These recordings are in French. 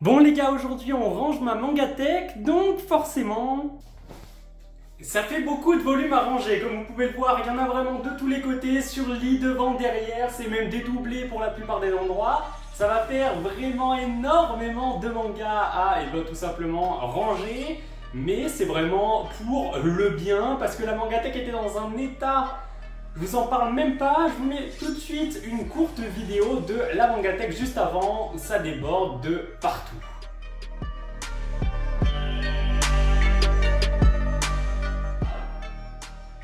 Bon les gars, aujourd'hui on range ma mangatech, donc forcément ça fait beaucoup de volume à ranger. Comme vous pouvez le voir, il y en a vraiment de tous les côtés, sur le lit, devant, derrière, c'est même dédoublé pour la plupart des endroits. Ça va faire vraiment énormément de mangas à tout simplement ranger, mais c'est vraiment pour le bien parce que la mangatech était dans un état, je vous en parle même pas. Je vous mets tout de suite une courte vidéo de la mangatech juste avant où ça déborde de partout.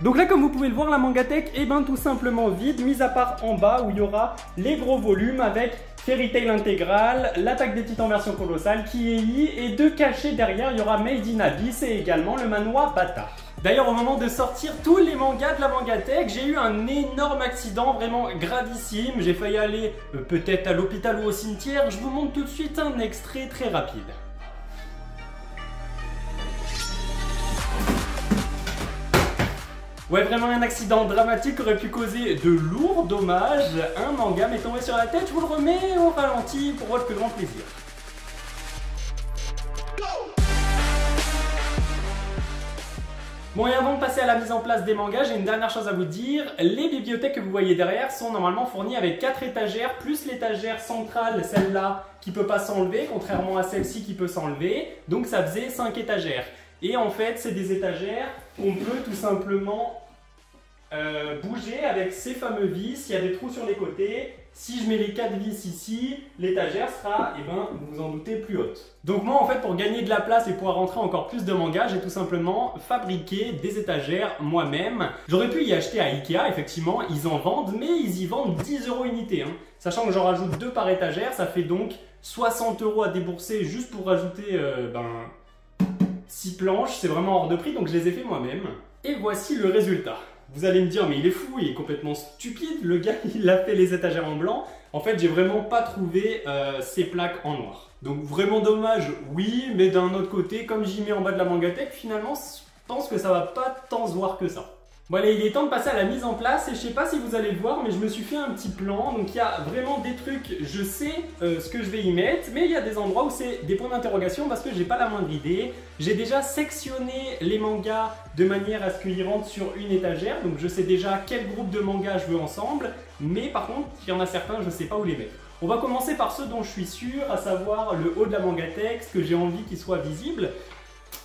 Donc là, comme vous pouvez le voir, la mangatech est tout simplement vide, mis à part en bas où il y aura les gros volumes avec Fairy Tail intégral, l'attaque des titans version colossale, Kiei, et deux cachés derrière, il y aura Made in Abyss et également le manoir Bata. D'ailleurs, au moment de sortir tous les mangas de la mangatech, j'ai eu un énorme accident, vraiment gravissime. J'ai failli aller peut-être à l'hôpital ou au cimetière. Je vous montre tout de suite un extrait très rapide. Ouais, vraiment un accident dramatique qui aurait pu causer de lourds dommages. Un manga m'est tombé sur la tête, je vous le remets au ralenti pour votre plus grand plaisir. Bon, et avant de passer à la mise en place des mangas, j'ai une dernière chose à vous dire. Les bibliothèques que vous voyez derrière sont normalement fournies avec 4 étagères, plus l'étagère centrale, celle-là, qui ne peut pas s'enlever, contrairement à celle-ci qui peut s'enlever. Donc ça faisait 5 étagères. Et en fait, c'est des étagères qu'on peut tout simplement bouger avec ces fameux vis. Il y a des trous sur les côtés. Si je mets les 4 vis ici, l'étagère sera, vous vous en doutez, plus haute. Donc moi, en fait, pour gagner de la place et pouvoir rentrer encore plus de mangas, j'ai tout simplement fabriqué des étagères moi-même. J'aurais pu y acheter à Ikea, effectivement, ils en vendent, mais ils y vendent 10 € unité. Sachant que j'en rajoute 2 par étagère, ça fait donc 60 € à débourser juste pour rajouter 6 planches. C'est vraiment hors de prix, donc je les ai fait moi-même. Et voici le résultat. Vous allez me dire, mais il est fou, il est complètement stupide, le gars il a fait les étagères en blanc. En fait, j'ai vraiment pas trouvé ces plaques en noir. Donc vraiment dommage, oui, mais d'un autre côté, comme j'y mets en bas de la mangatech, finalement, je pense que ça va pas tant se voir que ça. Bon allez, il est temps de passer à la mise en place et je sais pas si vous allez le voir, mais je me suis fait un petit plan. Donc il y a vraiment des trucs, je sais ce que je vais y mettre, mais il y a des endroits où c'est des points d'interrogation parce que j'ai pas la moindre idée. J'ai déjà sectionné les mangas de manière à ce qu'ils rentrent sur une étagère, donc je sais déjà quel groupe de mangas je veux ensemble, mais par contre, il y en a certains, je sais pas où les mettre. On va commencer par ceux dont je suis sûr, à savoir le haut de la mangatech, ce que j'ai envie qu'il soit visible.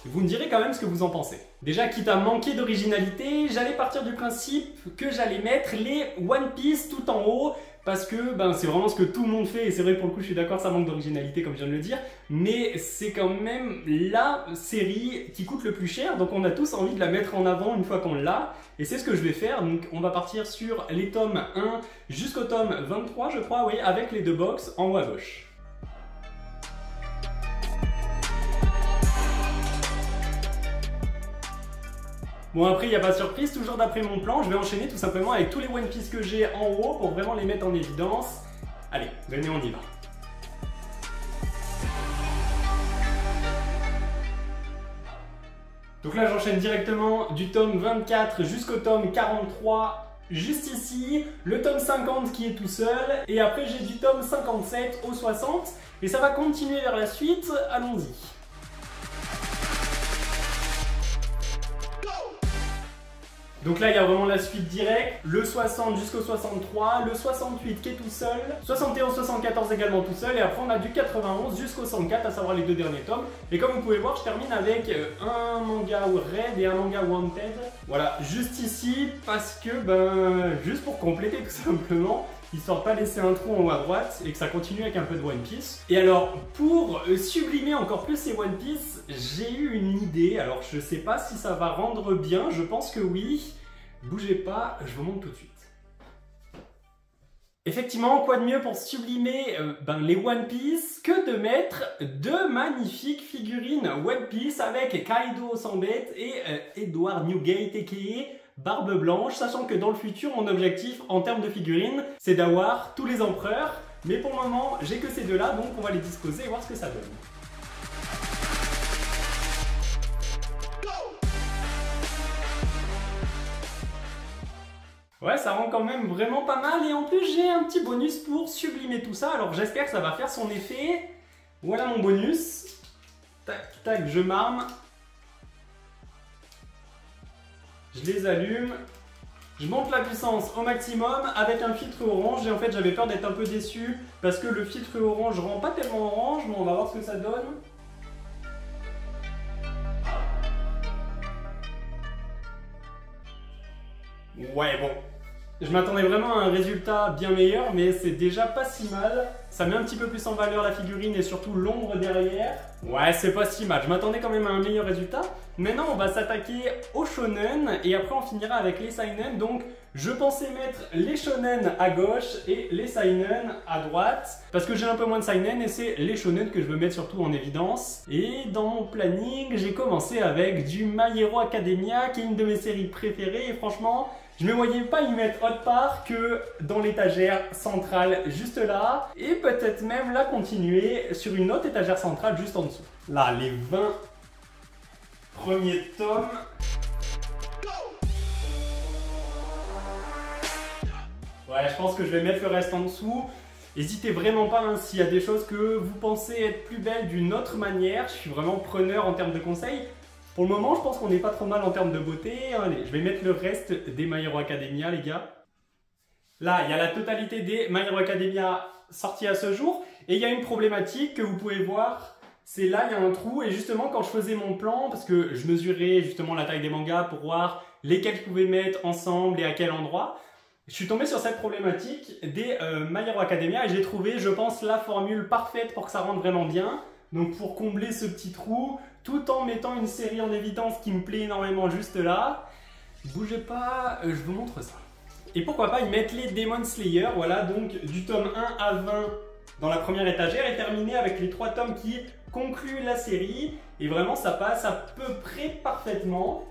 Vous me direz quand même ce que vous en pensez. Déjà, quitte à manquer d'originalité, j'allais partir du principe que j'allais mettre les One Piece tout en haut, parce que c'est vraiment ce que tout le monde fait, et c'est vrai pour le coup je suis d'accord, ça manque d'originalité comme je viens de le dire, mais c'est quand même la série qui coûte le plus cher, donc on a tous envie de la mettre en avant une fois qu'on l'a, et c'est ce que je vais faire. Donc on va partir sur les tomes 1 jusqu'au tome 23 je crois, oui, avec les 2 box en haut à gauche. Bon, après, il n'y a pas de surprise, toujours d'après mon plan, je vais enchaîner tout simplement avec tous les One Piece que j'ai en haut pour vraiment les mettre en évidence. Allez, venez, on y va. Donc là, j'enchaîne directement du tome 24 jusqu'au tome 43, juste ici, le tome 50 qui est tout seul, et après j'ai du tome 57 au 60, et ça va continuer vers la suite, allons-y. Donc là, il y a vraiment la suite directe, le 60 jusqu'au 63, le 68 qui est tout seul, 71, 74 également tout seul, et après on a du 91 jusqu'au 104, à savoir les 2 derniers tomes. Et comme vous pouvez voir, je termine avec un manga Red et un manga Wanted. Voilà, juste ici, parce que, juste pour compléter tout simplement, histoire de pas laisser un trou en haut à droite et que ça continue avec un peu de One Piece. Et alors, pour sublimer encore plus ces One Piece, j'ai eu une idée. Alors, je sais pas si ça va rendre bien, je pense que oui. Bougez pas, je vous montre tout de suite. Effectivement, quoi de mieux pour sublimer les One Piece que de mettre 2 magnifiques figurines One Piece avec Kaido sans bête et Edward Newgate aka Barbe Blanche, sachant que dans le futur, mon objectif en termes de figurines, c'est d'avoir tous les empereurs. Mais pour le moment, j'ai que ces 2 là, donc on va les disposer et voir ce que ça donne. Ouais, ça rend quand même vraiment pas mal, et en plus j'ai un petit bonus pour sublimer tout ça, alors j'espère que ça va faire son effet. Voilà mon bonus. Tac, tac, je m'arme. Je les allume. Je monte la puissance au maximum avec un filtre orange et en fait j'avais peur d'être un peu déçu parce que le filtre orange rend pas tellement orange, mais on va voir ce que ça donne. Ouais bon, je m'attendais vraiment à un résultat bien meilleur mais c'est déjà pas si mal. Ça met un petit peu plus en valeur la figurine et surtout l'ombre derrière. Ouais, c'est pas si mal, je m'attendais quand même à un meilleur résultat. Maintenant on va s'attaquer aux shonen et après on finira avec les seinen. Donc je pensais mettre les shonen à gauche et les seinen à droite parce que j'ai un peu moins de seinen et c'est les shonen que je veux mettre surtout en évidence. Et dans mon planning j'ai commencé avec du My Hero Academia qui est une de mes séries préférées et franchement je ne me voyais pas y mettre autre part que dans l'étagère centrale juste là et peut-être même la continuer sur une autre étagère centrale juste en dessous. Là, les 20 premiers tomes. Ouais, je pense que je vais mettre le reste en dessous. N'hésitez vraiment pas hein, s'il y a des choses que vous pensez être plus belles d'une autre manière. Je suis vraiment preneur en termes de conseils. Pour le moment, je pense qu'on n'est pas trop mal en termes de beauté. Allez, je vais mettre le reste des My Hero Academia, les gars. Là, il y a la totalité des My Hero Academia sortis à ce jour. Et il y a une problématique que vous pouvez voir. C'est là, il y a un trou. Et justement, quand je faisais mon plan, parce que je mesurais justement la taille des mangas pour voir lesquels je pouvais mettre ensemble et à quel endroit, je suis tombé sur cette problématique des My Hero Academia et j'ai trouvé, je pense, la formule parfaite pour que ça rentre vraiment bien. Donc pour combler ce petit trou, tout en mettant une série en évidence qui me plaît énormément juste là. Bougez pas, je vous montre ça. Et pourquoi pas y mettre les Demon Slayer, voilà, donc du tome 1 à 20 dans la première étagère et terminer avec les 3 tomes qui concluent la série. Et vraiment ça passe à peu près parfaitement.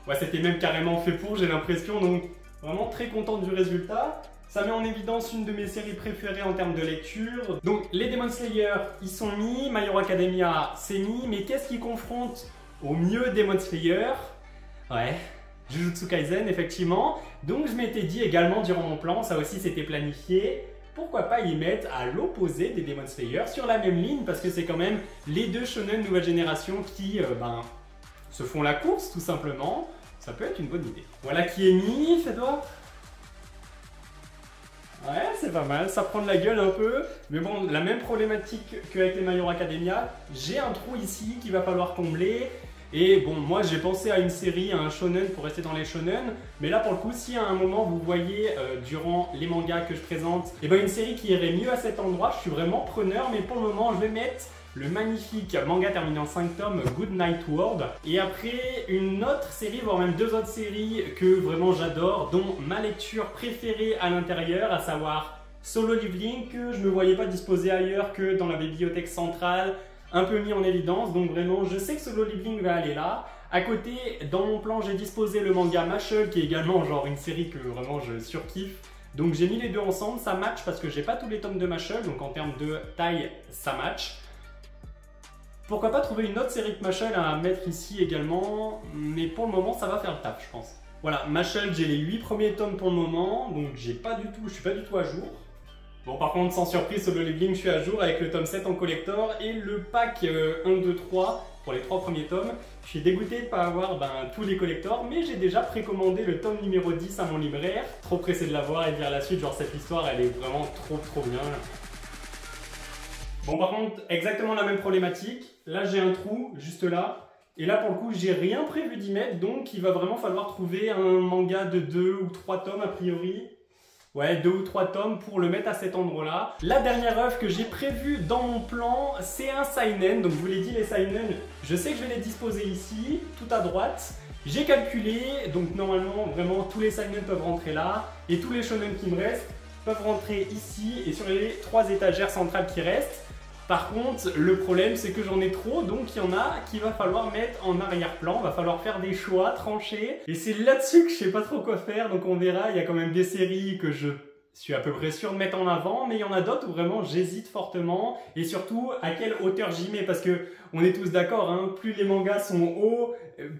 Ouais, c'était même carrément fait pour, j'ai l'impression, donc vraiment très content du résultat. Ça met en évidence une de mes séries préférées en termes de lecture. Donc les Demon Slayer, ils sont mis, My Hero Academia, c'est mis, mais qu'est-ce qui confronte au mieux Demon Slayer? Ouais, Jujutsu Kaisen, effectivement. Donc je m'étais dit également durant mon plan, ça aussi c'était planifié, pourquoi pas y mettre à l'opposé des Demon Slayer sur la même ligne, parce que c'est quand même les deux shonen nouvelle génération qui se font la course tout simplement. Ça peut être une bonne idée. Voilà qui est mis, fais-toi. Ouais, c'est pas mal, ça prend de la gueule un peu, mais bon, la même problématique qu'avec les My Hero Academia, j'ai un trou ici qu'il va falloir combler, et bon, moi j'ai pensé à une série, à un shonen pour rester dans les shonen, mais là pour le coup, si à un moment vous voyez durant les mangas que je présente, et une série qui irait mieux à cet endroit, je suis vraiment preneur, mais pour le moment je vais mettre le magnifique manga terminé en 5 tomes Good Night World. Et après, une autre série, voire même 2 autres séries que vraiment j'adore, dont ma lecture préférée à l'intérieur, à savoir Solo Leveling, que je ne me voyais pas disposer ailleurs que dans la bibliothèque centrale, un peu mis en évidence. Donc vraiment, je sais que Solo Leveling va aller là. À côté, dans mon plan, j'ai disposé le manga Mashle, qui est également genre une série que vraiment je surkiffe. Donc j'ai mis les deux ensemble, ça match parce que j'ai pas tous les tomes de Mashle, donc en termes de taille, ça match. Pourquoi pas trouver une autre série de Mashle à mettre ici également, mais pour le moment ça va faire le taf je pense. Voilà, Mashle, j'ai les 8 premiers tomes pour le moment, donc je suis pas du tout à jour. Bon par contre sans surprise, Solo Leveling je suis à jour avec le tome 7 en collector et le pack 1, 2, 3 pour les 3 premiers tomes. Je suis dégoûté de ne pas avoir tous les collectors, mais j'ai déjà précommandé le tome numéro 10 à mon libraire. Trop pressé de l'avoir et de lire la suite, genre cette histoire elle est vraiment trop bien. Bon par contre, exactement la même problématique, là j'ai un trou juste là, et là pour le coup j'ai rien prévu d'y mettre, donc il va vraiment falloir trouver un manga de 2 ou 3 tomes a priori. Ouais, 2 ou 3 tomes pour le mettre à cet endroit-là. La dernière œuvre que j'ai prévue dans mon plan, c'est un seinen, donc je vous l'ai dit les seinen, je sais que je vais les disposer ici, tout à droite. J'ai calculé, donc normalement vraiment tous les seinen peuvent rentrer là, et tous les shonen qui me restent peuvent rentrer ici et sur les 3 étagères centrales qui restent. Par contre, le problème c'est que j'en ai trop, donc il y en a qu'il va falloir mettre en arrière-plan, va falloir faire des choix, trancher. Et c'est là-dessus que je sais pas trop quoi faire, donc on verra, il y a quand même des séries que je suis à peu près sûr de mettre en avant, mais il y en a d'autres où vraiment j'hésite fortement, et surtout à quelle hauteur j'y mets, parce que on est tous d'accord, hein, plus les mangas sont hauts,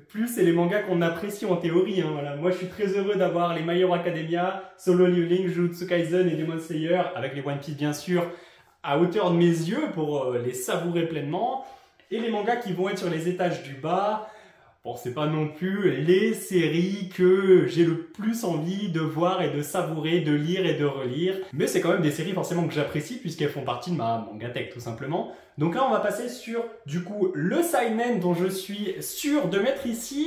plus c'est les mangas qu'on apprécie en théorie. Hein, voilà. Moi je suis très heureux d'avoir les My Hero Academia, Solo Leveling, Jujutsu Kaisen et Demon Slayer, avec les One Piece bien sûr, à hauteur de mes yeux pour les savourer pleinement. Et les mangas qui vont être sur les étages du bas, bon, c'est pas non plus les séries que j'ai le plus envie de voir et de savourer, de lire et de relire. Mais c'est quand même des séries forcément que j'apprécie puisqu'elles font partie de ma mangatech tout simplement. Donc là, on va passer sur, du coup, le seinen dont je suis sûr de mettre ici.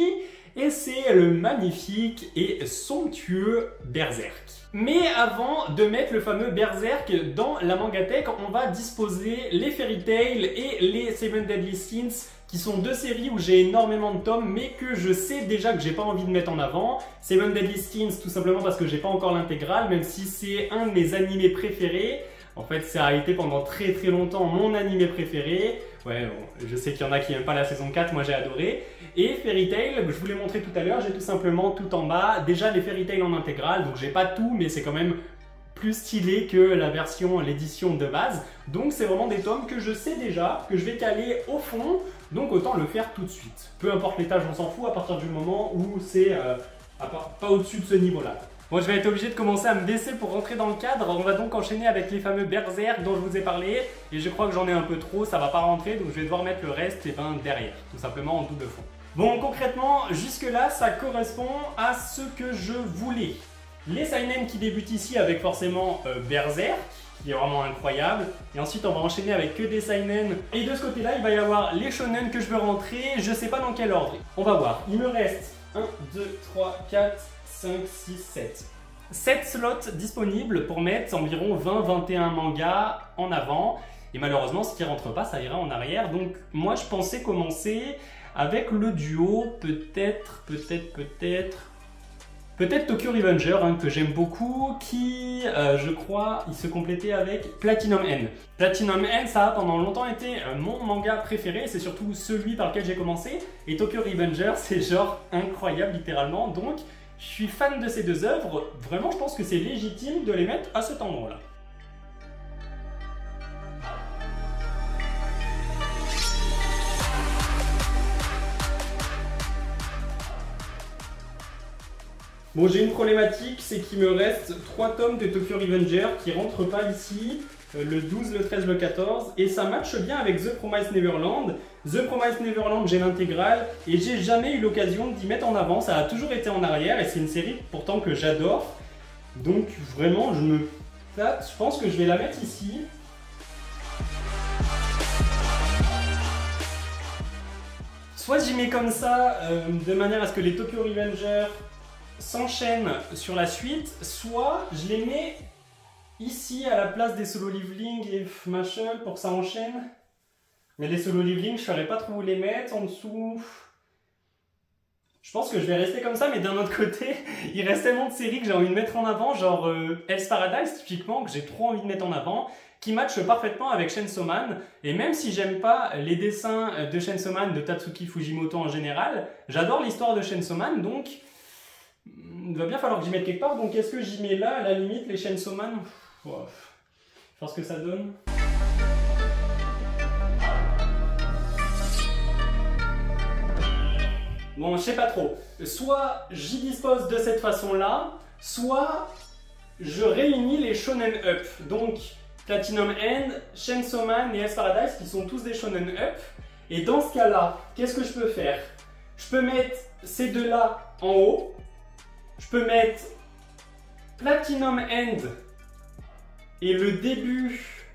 Et c'est le magnifique et somptueux Berserk. Mais avant de mettre le fameux Berserk dans la mangatech, on va disposer les Fairy Tail et les Seven Deadly Sins, qui sont deux séries où j'ai énormément de tomes, mais que je sais déjà que j'ai pas envie de mettre en avant. Seven Deadly Sins, tout simplement parce que j'ai pas encore l'intégrale, même si c'est un de mes animés préférés. En fait, ça a été pendant très longtemps mon animé préféré. Ouais, bon, je sais qu'il y en a qui n'aiment pas la saison 4, moi j'ai adoré. Et Fairy Tail, je vous l'ai montré tout à l'heure, j'ai tout simplement tout en bas déjà les Fairy Tail en intégrale, donc j'ai pas tout, mais c'est quand même plus stylé que la version, l'édition de base. Donc c'est vraiment des tomes que je sais déjà, que je vais caler au fond, donc autant le faire tout de suite. Peu importe l'étage, on s'en fout à partir du moment où c'est pas au-dessus de ce niveau-là. Bon, je vais être obligé de commencer à me baisser pour rentrer dans le cadre. On va donc enchaîner avec les fameux Berserk dont je vous ai parlé. Et je crois que j'en ai un peu trop, ça va pas rentrer, donc je vais devoir mettre le reste derrière, tout simplement en double fond. Bon, concrètement, jusque-là, ça correspond à ce que je voulais. Les seinen qui débutent ici avec forcément Berserk, qui est vraiment incroyable. Et ensuite, on va enchaîner avec que des seinen. Et de ce côté-là, il va y avoir les shonen que je veux rentrer. Je sais pas dans quel ordre. On va voir. Il me reste 1, 2, 3, 4, 5, 6, 7. 7 slots disponibles pour mettre environ 20-21 mangas en avant. Et malheureusement, ce qui rentre pas, ça ira en arrière. Donc moi, je pensais commencer avec le duo, peut-être Tokyo Revenger, hein, que j'aime beaucoup, qui, je crois, il se complétait avec Platinum End. Platinum End, ça a pendant longtemps été mon manga préféré, c'est surtout celui par lequel j'ai commencé, et Tokyo Revenger, c'est genre incroyable, littéralement, donc je suis fan de ces deux œuvres, vraiment je pense que c'est légitime de les mettre à cet endroit-là. Bon, j'ai une problématique, c'est qu'il me reste 3 tomes de Tokyo Revenger qui rentrent pas ici, le 12, le 13, le 14, et ça matche bien avec The Promised Neverland. The Promised Neverland, j'ai l'intégrale, et j'ai jamais eu l'occasion d'y mettre en avant, ça a toujours été en arrière, et c'est une série pourtant que j'adore. Donc vraiment, je me tâte, je pense que je vais la mettre ici. Soit j'y mets comme ça, de manière à ce que les Tokyo Revenger s'enchaînent sur la suite, soit je les mets ici à la place des Solo Leveling et Mashle pour que ça enchaîne. Mais les Solo Leveling, je ne saurais pas trop où les mettre en dessous. Je pense que je vais rester comme ça, mais d'un autre côté, il reste tellement de séries que j'ai envie de mettre en avant, genre Hell's Paradise typiquement, que j'ai trop envie de mettre en avant, qui matche parfaitement avec Chainsaw Man. Et même si j'aime pas les dessins de Chainsaw Man, de Tatsuki Fujimoto en général, j'adore l'histoire de Chainsaw Man, donc il va bien falloir que j'y mette quelque part. Donc est-ce que j'y mets là, à la limite, les Chainsaw Man? Je vais voir ce que ça donne. Bon, je sais pas trop. Soit j'y dispose de cette façon-là, soit je réunis les Shonen Up. Donc Platinum End, Chainsaw Man et Hell's Paradise qui sont tous des Shonen Up. Et dans ce cas-là, qu'est-ce que je peux faire? Je peux mettre ces deux-là en haut. Je peux mettre Platinum End et le début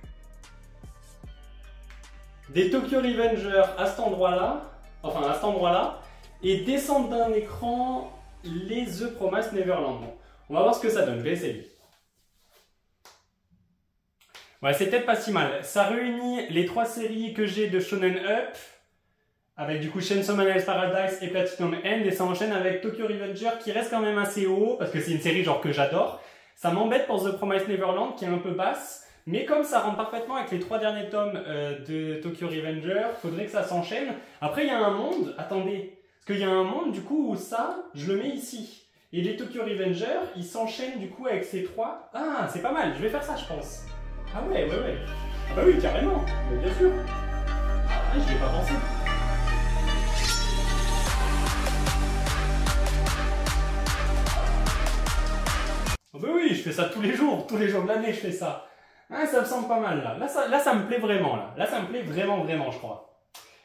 des Tokyo Revenger à cet endroit-là, enfin à cet endroit-là, et descendre d'un écran les The Promised Neverland. Bon, on va voir ce que ça donne, je vais essayer. Ouais, c'est peut-être pas si mal. Ça réunit les 3 séries que j'ai de Shonen Up, avec du coup Chainsaw Man, Hell's Paradise et Platinum End, et ça enchaîne avec Tokyo Revenger qui reste quand même assez haut, parce que c'est une série genre que j'adore. Ça m'embête pour The Promised Neverland qui est un peu basse, mais comme ça rentre parfaitement avec les 3 derniers tomes de Tokyo Revenger, faudrait que ça s'enchaîne. Après il y a un monde, attendez, parce qu'il y a un monde du coup où ça, je le mets ici. Et les Tokyo Revenger, ils s'enchaînent du coup avec ces 3. Ah, c'est pas mal, je vais faire ça je pense. Ah ouais. Ah bah oui, carrément, mais bien sûr. Ah, j'y ai pas pensé. Oh bah oui, je fais ça tous les jours de l'année je fais ça. Ah, ça me semble pas mal là. Là, ça me plaît vraiment là. Là, ça me plaît vraiment, vraiment, je crois.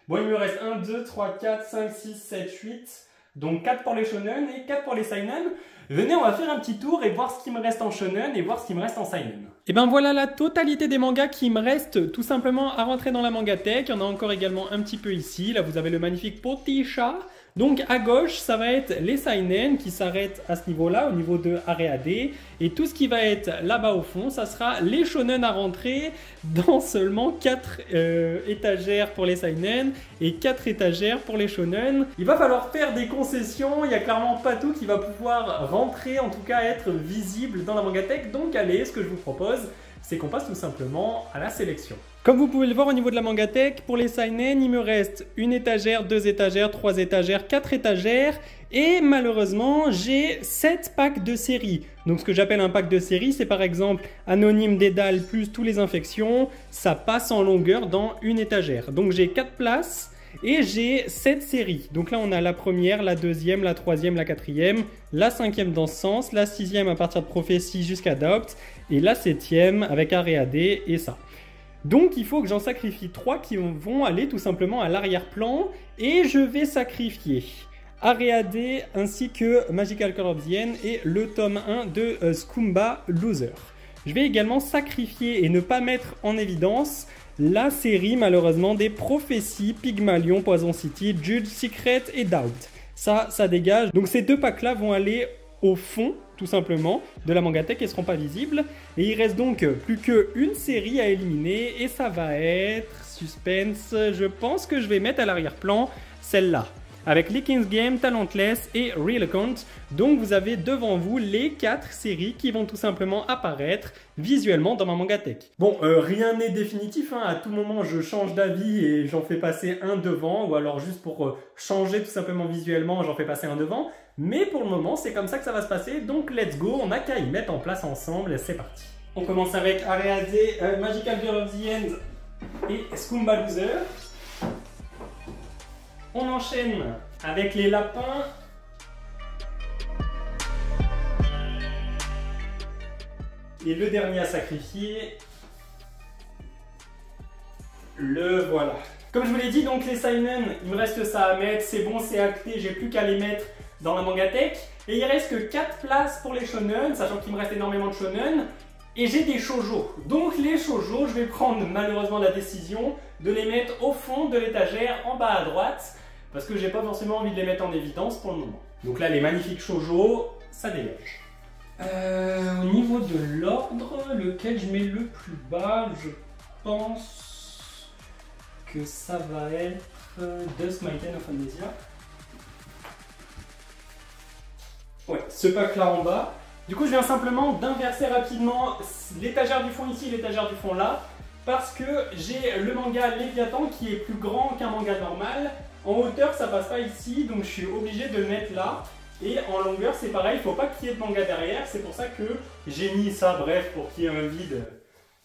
Bon, il me reste 1, 2, 3, 4, 5, 6, 7, 8. Donc 4 pour les shonen et 4 pour les seinen. Venez, on va faire un petit tour et voir ce qui me reste en shonen et voir ce qui me reste en seinen. Et ben voilà la totalité des mangas qui me restent tout simplement à rentrer dans la mangatech. Il y en a encore également un petit peu ici. Là, vous avez le magnifique petit chat. Donc à gauche, ça va être les seinen qui s'arrêtent à ce niveau-là, au niveau de Areade. Et tout ce qui va être là-bas au fond, ça sera les shonen à rentrer dans seulement 4 étagères pour les seinen et 4 étagères pour les shonen. Il va falloir faire des concessions, il n'y a clairement pas tout qui va pouvoir rentrer, en tout cas être visible dans la mangatech. Donc allez, ce que je vous propose, c'est qu'on passe tout simplement à la sélection. Comme vous pouvez le voir au niveau de la mangatech, pour les seinen, il me reste une étagère, 2 étagères, 3 étagères, 4 étagères. Et malheureusement, j'ai 7 packs de série. Donc ce que j'appelle un pack de série, c'est par exemple Anonyme Dédale plus tous les infections. Ça passe en longueur dans une étagère. Donc j'ai 4 places et j'ai 7 séries. Donc là, on a la première, la deuxième, la troisième, la quatrième, la cinquième dans ce sens, la sixième à partir de Prophétie jusqu'à Doubt et la septième avec Areade et ça. Donc il faut que j'en sacrifie 3 qui vont aller tout simplement à l'arrière-plan et je vais sacrifier Areade ainsi que Magical Call of the End et le tome 1 de Scumba Loser. Je vais également sacrifier et ne pas mettre en évidence la série malheureusement des Prophéties, Pygmalion, Poison City, Judge, Secret et Doubt. Ça dégage. Donc ces 2 packs là vont aller au fond tout simplement de la mangatech et ne seront pas visibles. Et il reste donc plus qu'une série à éliminer et ça va être suspense. Je pense que je vais mettre à l'arrière-plan celle-là avec les King's Game, Talentless et Real Account. Donc vous avez devant vous les 4 séries qui vont tout simplement apparaître visuellement dans ma mangatech. Bon, rien n'est définitif, hein. À tout moment je change d'avis et j'en fais passer un devant, ou alors juste pour changer tout simplement visuellement, j'en fais passer un devant. Mais pour le moment, c'est comme ça que ça va se passer, donc let's go, on n'a qu'à y mettre en place ensemble, c'est parti. On commence avec Areade, Magical Girl of the End et Scumba Loser. On enchaîne avec les lapins. Et le dernier à sacrifier, le voilà. Comme je vous l'ai dit, donc les seinen, il me reste ça à mettre, c'est bon, c'est acté, j'ai plus qu'à les mettre dans la mangatech. Et il reste que 4 places pour les shonen, sachant qu'il me reste énormément de shonen. Et j'ai des shoujo. Donc les shoujo, je vais prendre malheureusement la décision de les mettre au fond de l'étagère, en bas à droite, parce que j'ai pas forcément envie de les mettre en évidence pour le moment. Donc là, les magnifiques shoujo, ça dégage. Au niveau de l'ordre, lequel je mets le plus bas, je pense que ça va être Dusk Maiden of Amnesia. Ouais, ce pack là en bas. Du coup, je viens simplement d'inverser rapidement l'étagère du fond ici et l'étagère du fond là, parce que j'ai le manga Léviathan qui est plus grand qu'un manga normal. En hauteur, ça passe pas ici, donc je suis obligé de le mettre là. Et en longueur, c'est pareil, il ne faut pas qu'il y ait de manga derrière. C'est pour ça que j'ai mis ça, bref, pour qu'il y ait un vide.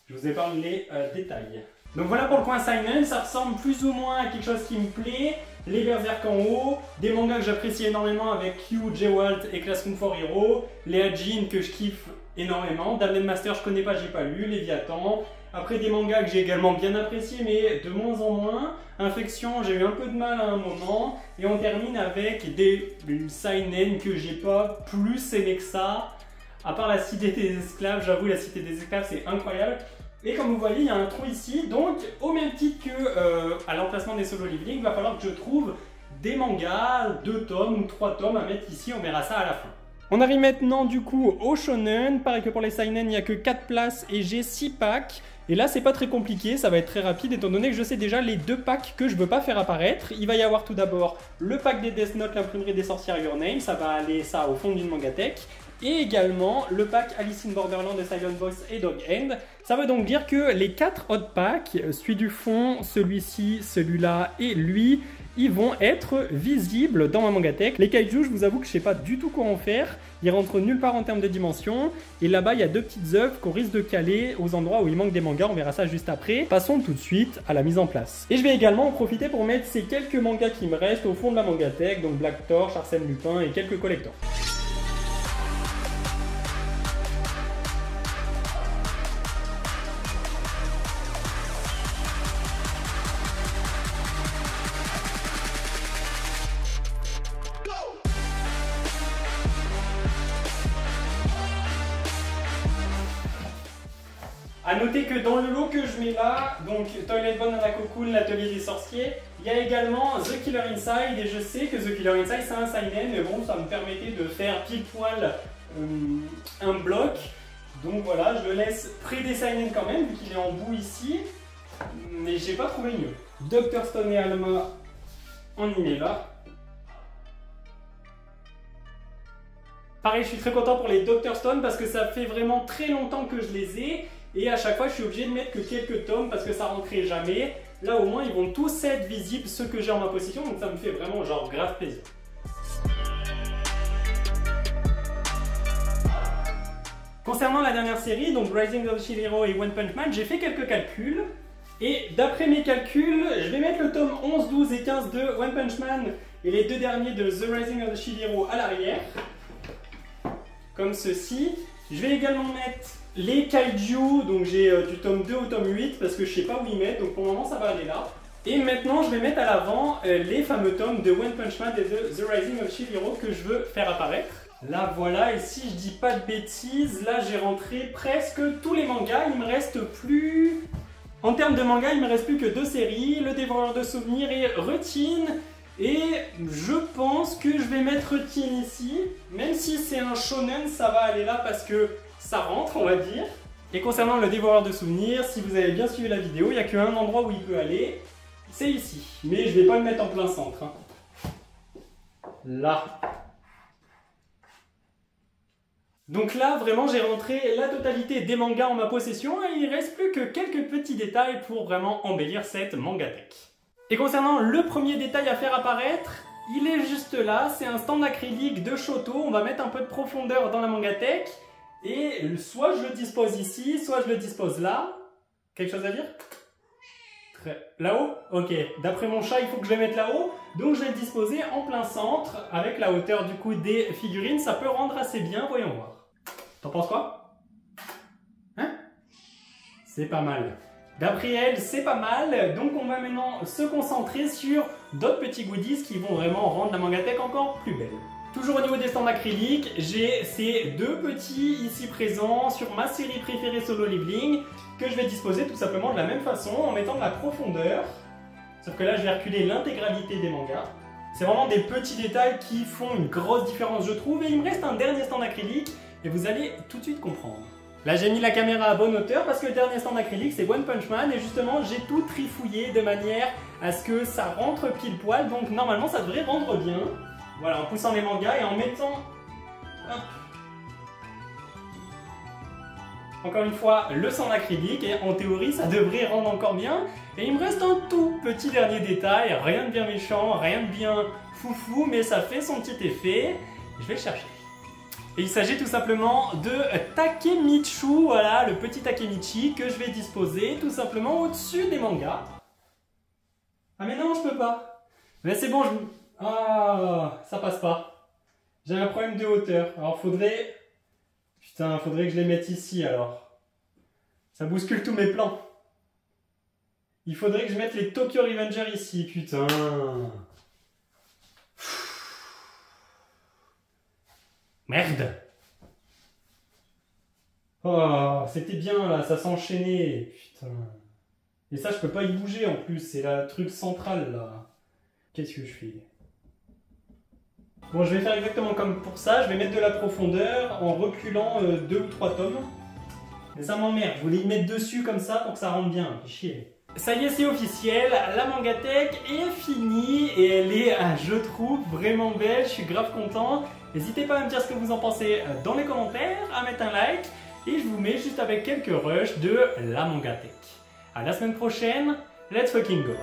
Je vous épargne les détails. Donc voilà pour le coin seinen, ça ressemble plus ou moins à quelque chose qui me plaît. Les Berserk en haut, des mangas que j'apprécie énormément avec Q, J-Walt et Classroom for Hero, les Hajin que je kiffe énormément, Damned Master je connais pas, j'ai pas lu, Léviathan. Après des mangas que j'ai également bien appréciés mais de moins en moins. Infection, j'ai eu un peu de mal à un moment. Et on termine avec des seinen que j'ai pas plus aimé que ça. À part la Cité des Esclaves, j'avoue la Cité des Esclaves c'est incroyable. Et comme vous voyez, il y a un trou ici, donc au même titre que à l'emplacement des solo leveling, il va falloir que je trouve des mangas, 2 tomes ou 3 tomes à mettre ici, on verra ça à la fin. On arrive maintenant du coup au shonen, pareil que pour les seinen, il n'y a que 4 places et j'ai 6 packs. Et là c'est pas très compliqué, ça va être très rapide étant donné que je sais déjà les 2 packs que je veux pas faire apparaître. Il va y avoir tout d'abord le pack des Death Note, l'imprimerie des sorcières Your Name, ça va aller ça au fond d'une mangatech. Et également le pack Alice in Borderland de Silent Voice et Dog End. Ça veut donc dire que les 4 autres packs, celui du fond, celui-ci, celui-là et lui, ils vont être visibles dans ma mangatech. Les kaiju, je vous avoue que je sais pas du tout quoi en faire. Ils rentrent nulle part en termes de dimension. Et là-bas, il y a 2 petites œuvres qu'on risque de caler aux endroits où il manque des mangas. On verra ça juste après. Passons tout de suite à la mise en place. Et je vais également en profiter pour mettre ces quelques mangas qui me restent au fond de la mangatech. Donc Black Torch, Arsène Lupin et quelques collectors. A noter que dans le lot que je mets là, donc Toilet Bound Nanako-kun, l'atelier des sorciers, il y a également The Killer Inside, et je sais que The Killer Inside c'est un seinen, mais bon, ça me permettait de faire pile poil un bloc. Donc voilà, je le laisse près des seinen quand même, vu qu'il est en bout ici, mais j'ai pas trouvé mieux. Dr Stone et Alma en là. Pareil, je suis très content pour les Dr Stone parce que ça fait vraiment très longtemps que je les ai. Et à chaque fois, je suis obligé de mettre que quelques tomes parce que ça rentrait jamais. Là, au moins, ils vont tous être visibles, ceux que j'ai en ma possession. Donc ça me fait vraiment genre grave plaisir. Concernant la dernière série, donc Rising of the Shield Hero et One Punch Man, j'ai fait quelques calculs. Et d'après mes calculs, je vais mettre le tome 11, 12 et 15 de One Punch Man et les deux derniers de The Rising of the Shield Hero à l'arrière. Comme ceci. Je vais également mettre les kaiju, donc j'ai du tome 2 au tome 8 parce que je sais pas où y mettre, donc pour le moment ça va aller là. Et maintenant je vais mettre à l'avant les fameux tomes de One Punch Man et de The Rising of Shield Hero que je veux faire apparaître. Là voilà, et si je dis pas de bêtises, là j'ai rentré presque tous les mangas, il me reste plus... En termes de manga, il me reste plus que 2 séries, Le Dévoreur de Souvenirs et Routine. Et je pense que je vais mettre Routine ici, même si c'est un shonen, ça va aller là parce que ça rentre, on va dire. Et concernant Le Dévoreur de Souvenirs, si vous avez bien suivi la vidéo, il n'y a qu'un endroit où il peut aller, c'est ici. Mais je ne vais pas le mettre en plein centre. Hein. Là. Donc là, vraiment, j'ai rentré la totalité des mangas en ma possession et il ne reste plus que quelques petits détails pour vraiment embellir cette mangatech. Et concernant le premier détail à faire apparaître, il est juste là, c'est un stand acrylique de Shoto, on va mettre un peu de profondeur dans la mangatech, et soit je le dispose ici, soit je le dispose là. Quelque chose à dire? Là-haut? Ok, d'après mon chat, il faut que je le mette là-haut, donc je vais le disposer en plein centre, avec la hauteur du coup des figurines, ça peut rendre assez bien, voyons voir. T'en penses quoi? Hein? C'est pas mal. D'après elle, c'est pas mal, donc on va maintenant se concentrer sur d'autres petits goodies qui vont vraiment rendre la mangatech encore plus belle. Toujours au niveau des stands acryliques, j'ai ces deux petits ici présents sur ma série préférée Solo Leveling que je vais disposer tout simplement de la même façon en mettant de la profondeur. Sauf que là, je vais reculer l'intégralité des mangas. C'est vraiment des petits détails qui font une grosse différence, je trouve. Et il me reste un dernier stand acrylique et vous allez tout de suite comprendre. Là, j'ai mis la caméra à bonne hauteur parce que le dernier stand acrylique, c'est One Punch Man. Et justement, j'ai tout trifouillé de manière à ce que ça rentre pile poil. Donc, normalement, ça devrait rendre bien. Voilà, en poussant les mangas et en mettant... Hop. Encore une fois, le stand acrylique. Et en théorie, ça devrait rendre encore bien. Et il me reste un tout petit dernier détail. Rien de bien méchant, rien de bien foufou. Mais ça fait son petit effet. Je vais le chercher. Et il s'agit tout simplement de Takemichi, voilà, le petit Takemichi que je vais disposer tout simplement au-dessus des mangas. Ah mais non, je peux pas. Mais c'est bon, ah, ça passe pas. J'ai un problème de hauteur. Alors faudrait... Putain, faudrait que je les mette ici alors. Ça bouscule tous mes plans. Il faudrait que je mette les Tokyo Revengers ici, putain. Merde! Oh, c'était bien là, ça s'enchaînait. Putain. Et ça, je peux pas y bouger en plus, c'est la truc centrale là. Qu'est-ce que je fais? Bon, je vais faire exactement comme pour ça, je vais mettre de la profondeur en reculant 2 ou 3 tomes. Mais ça m'emmerde, je voulais y mettre dessus comme ça pour que ça rentre bien, chier. Ça y est, c'est officiel, la mangatech est finie et elle est, je trouve, vraiment belle, je suis grave content. N'hésitez pas à me dire ce que vous en pensez dans les commentaires, à mettre un like et je vous mets juste avec quelques rushs de la mangatech. À la semaine prochaine, let's fucking go!